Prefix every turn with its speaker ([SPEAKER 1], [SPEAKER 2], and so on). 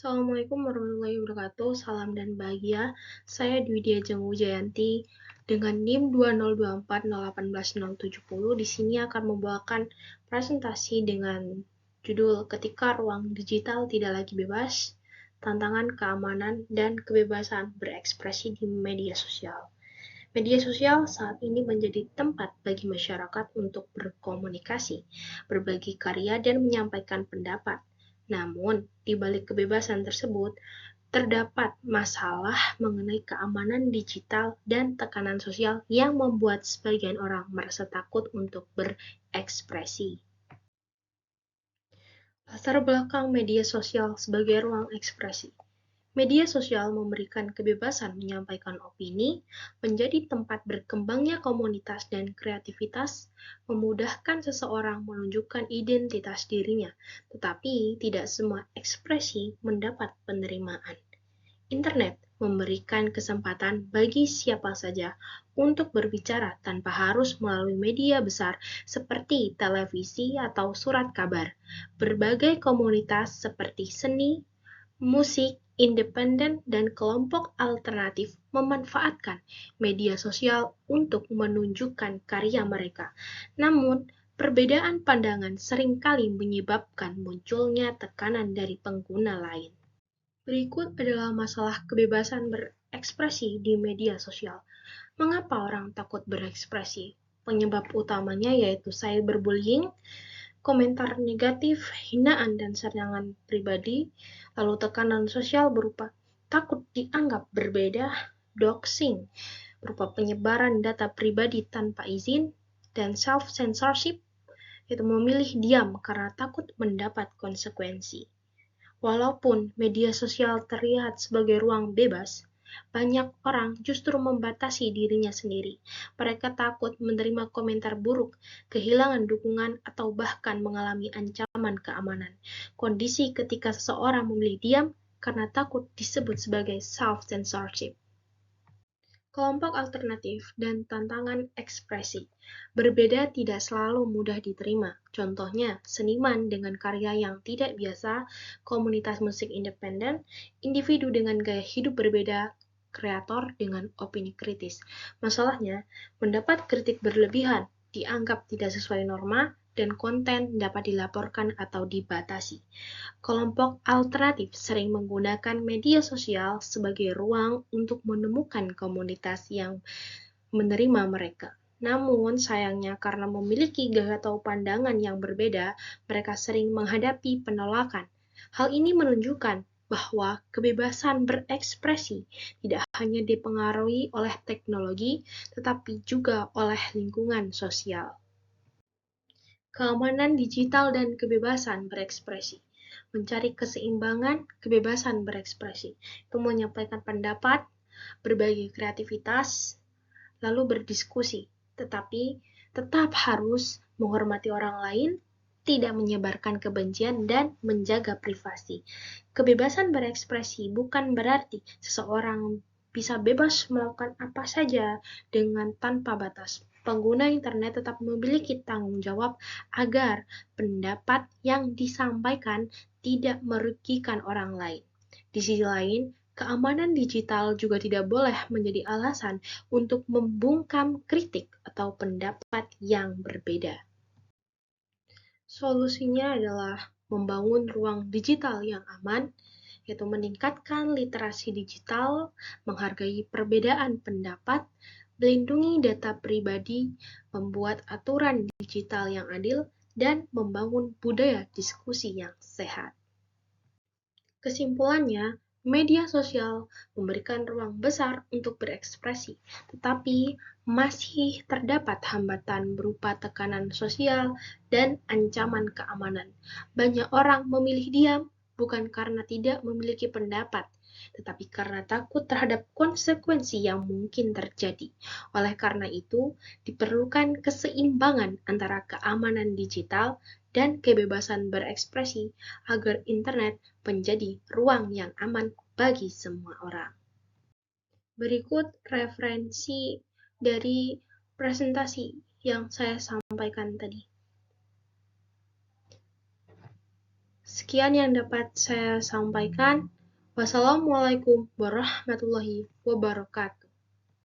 [SPEAKER 1] Assalamualaikum warahmatullahi wabarakatuh. Salam dan bahagia. Saya Dwi Diajeng Wijayanti dengan NIM 20240189070 di sini akan membawakan presentasi dengan judul Ketika Ruang Digital Tidak Lagi Bebas, Tantangan Keamanan dan Kebebasan Berekspresi di Media Sosial. Media sosial saat ini menjadi tempat bagi masyarakat untuk berkomunikasi, berbagi karya, dan menyampaikan pendapat. Namun, di balik kebebasan tersebut, terdapat masalah mengenai keamanan digital dan tekanan sosial yang membuat sebagian orang merasa takut untuk berekspresi. Latar belakang media sosial sebagai ruang ekspresi. Media sosial memberikan kebebasan menyampaikan opini, menjadi tempat berkembangnya komunitas dan kreativitas, memudahkan seseorang menunjukkan identitas dirinya, tetapi tidak semua ekspresi mendapat penerimaan. Internet memberikan kesempatan bagi siapa saja untuk berbicara tanpa harus melalui media besar seperti televisi atau surat kabar. Berbagai komunitas seperti seni, musik, independen, dan kelompok alternatif memanfaatkan media sosial untuk menunjukkan karya mereka. Namun, perbedaan pandangan seringkali menyebabkan munculnya tekanan dari pengguna lain. Berikut adalah masalah kebebasan berekspresi di media sosial. Mengapa orang takut berekspresi? Penyebab utamanya yaitu cyberbullying, komentar negatif, hinaan dan serangan pribadi, lalu tekanan sosial berupa takut dianggap berbeda, doxing, berupa penyebaran data pribadi tanpa izin, dan self-censorship, yaitu memilih diam karena takut mendapat konsekuensi. Walaupun media sosial terlihat sebagai ruang bebas, banyak orang justru membatasi dirinya sendiri. Mereka takut menerima komentar buruk, kehilangan dukungan, atau bahkan mengalami ancaman keamanan. Kondisi ketika seseorang memilih diam karena takut disebut sebagai self-censorship. Kelompok alternatif dan tantangan ekspresi berbeda tidak selalu mudah diterima. Contohnya, seniman dengan karya yang tidak biasa, komunitas musik independen, individu dengan gaya hidup berbeda, kreator dengan opini kritis. Masalahnya, mendapat kritik berlebihan, dianggap tidak sesuai norma, dan konten dapat dilaporkan atau dibatasi. Kelompok alternatif sering menggunakan media sosial sebagai ruang untuk menemukan komunitas yang menerima mereka. Namun, sayangnya karena memiliki gaya atau pandangan yang berbeda, mereka sering menghadapi penolakan. Hal ini menunjukkan bahwa kebebasan berekspresi tidak hanya dipengaruhi oleh teknologi, tetapi juga oleh lingkungan sosial. Keamanan digital dan kebebasan berekspresi. Mencari keseimbangan kebebasan berekspresi. Itu menyampaikan pendapat, berbagi kreativitas, lalu berdiskusi. Tetapi tetap harus menghormati orang lain, tidak menyebarkan kebencian, dan menjaga privasi. Kebebasan berekspresi bukan berarti seseorang bisa bebas melakukan apa saja dengan tanpa batas. Pengguna internet tetap memiliki tanggung jawab agar pendapat yang disampaikan tidak merugikan orang lain. Di sisi lain, keamanan digital juga tidak boleh menjadi alasan untuk membungkam kritik atau pendapat yang berbeda. Solusinya adalah membangun ruang digital yang aman, yaitu meningkatkan literasi digital, menghargai perbedaan pendapat, melindungi data pribadi, membuat aturan digital yang adil, dan membangun budaya diskusi yang sehat. Kesimpulannya, media sosial memberikan ruang besar untuk berekspresi, tetapi masih terdapat hambatan berupa tekanan sosial dan ancaman keamanan. Banyak orang memilih diam bukan karena tidak memiliki pendapat, tetapi karena takut terhadap konsekuensi yang mungkin terjadi. Oleh karena itu, diperlukan keseimbangan antara keamanan digital dan kebebasan berekspresi agar internet menjadi ruang yang aman bagi semua orang. Berikut referensi dari presentasi yang saya sampaikan tadi. Sekian yang dapat saya sampaikan. Wassalamualaikum warahmatullahi wabarakatuh.